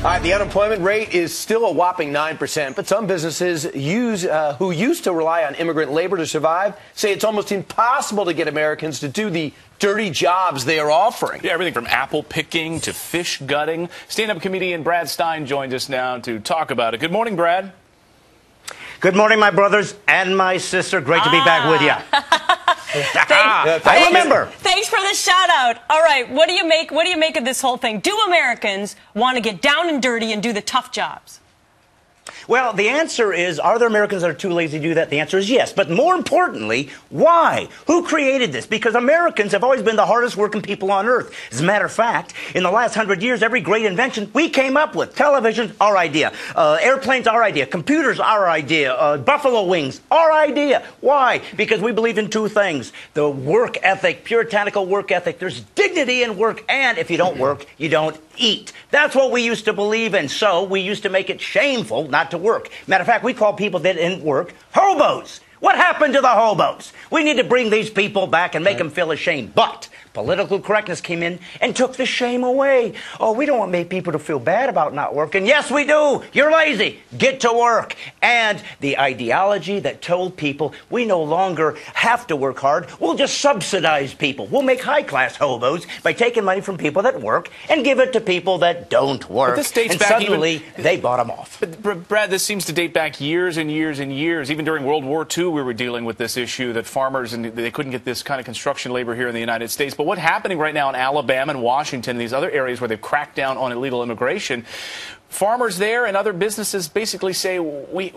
The unemployment rate is still a whopping 9%, but some businesses who used to rely on immigrant labor to survive say it's almost impossible to get Americans to do the dirty jobs they are offering. Yeah, everything from apple picking to fish gutting. Stand-up comedian Brad Stine joins us now to talk about it. Good morning, Brad. Good morning, my brothers and my sister. Great to be back with you. I remember. Thanks for the shout out. All right, what do you make of this whole thing? Do Americans want to get down and dirty and do the tough jobs? Well, the answer is, are there Americans that are too lazy to do that? The answer is yes. But more importantly, why? Who created this? Because Americans have always been the hardest working people on earth. As a matter of fact, in the last 100 years, every great invention we came up with. Television, our idea. Airplanes, our idea. Computers, our idea. Buffalo wings, our idea. Why? Because we believe in two things. The work ethic, puritanical work ethic. There's dignity in work, and if you don't work, you don't eat. That's what we used to believe in. So we used to make it shameful not to work. Matter of fact, we call people that didn't work hobos. What happened to the hobos? We need to bring these people back and make them feel ashamed. But political correctness came in and took the shame away. Oh, we don't want to make people to feel bad about not working. Yes, we do. You're lazy. Get to work. And the ideology that told people we no longer have to work hard, we'll just subsidize people. We'll make high-class hobos by taking money from people that work and give it to people that don't work. But this dates and back suddenly, they bought them off. But, Brad, this seems to date back years and years and years. Even during World War II, we were dealing with this issue that farmers, and they couldn't get this kind of construction labor here in the United States. But what's happening right now in Alabama and Washington and these other areas where they've cracked down on illegal immigration, farmers there and other businesses basically say we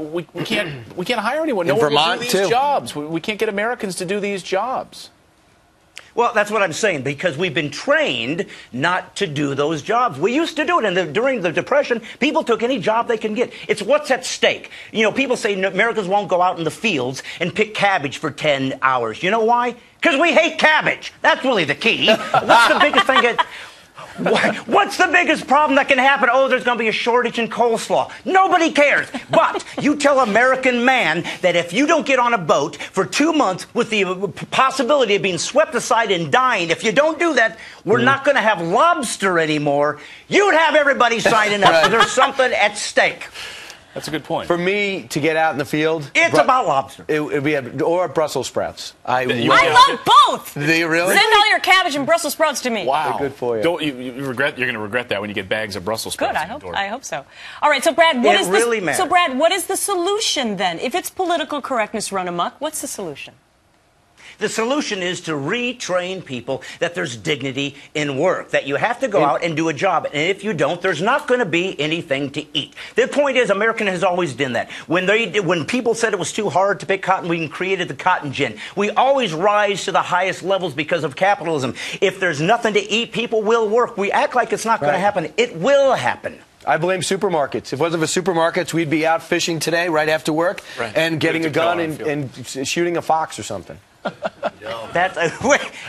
can't hire anyone. No one will do these jobs. We can't get Americans to do these jobs. Well, that's what I'm saying, because we've been trained not to do those jobs. We used to do it, and during the Depression, people took any job they can get. It's what's at stake. You know, people say Americans won't go out in the fields and pick cabbage for 10 hours. You know why? Because we hate cabbage. That's really the key. What's the biggest thing what's the biggest problem that can happen? Oh, there's going to be a shortage in coleslaw. Nobody cares. But you tell American man that if you don't get on a boat for 2 months with the possibility of being swept aside and dying, if you don't do that, we're not going to have lobster anymore. You'd have everybody signing up. So there's something at stake. That's a good point. For me to get out in the field, it's about lobster. It'd be or Brussels sprouts. I love both. Do you really? Send all your cabbage and Brussels sprouts to me. Wow, they're good for you. Don't you're going to regret that when you get bags of Brussels sprouts. Good. I hope so. All right. So Brad, what is the solution then? If it's political correctness run amok, what's the solution? The solution is to retrain people that there's dignity in work, that you have to go out and do a job. And if you don't, there's not going to be anything to eat. The point is, America has always done that. When people said it was too hard to pick cotton, we created the cotton gin. We always rise to the highest levels because of capitalism. If there's nothing to eat, people will work. We act like it's not going to happen. It will happen. I blame supermarkets. If it wasn't for supermarkets, we'd be out fishing today right after work and getting a gun and shooting a fox or something.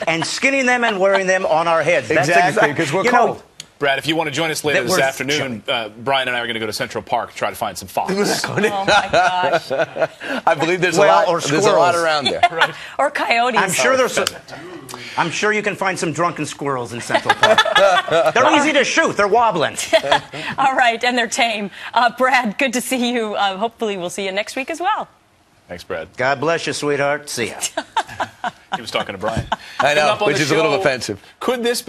And skinning them and wearing them on our heads. Exactly, because we're cold. Brad, if you want to join us later this afternoon, Brian and I are going to go to Central Park to try to find some fox. Oh, my gosh. I believe there's a lot around there. Right. Or coyotes. I'm sure you can find some drunken squirrels in Central Park. They're easy to shoot. They're wobbling. All right, and they're tame. Brad, good to see you. Hopefully we'll see you next week as well. Thanks, Brad. God bless you, sweetheart. See ya. He was talking to Brian. I know, which is a little offensive. Could this be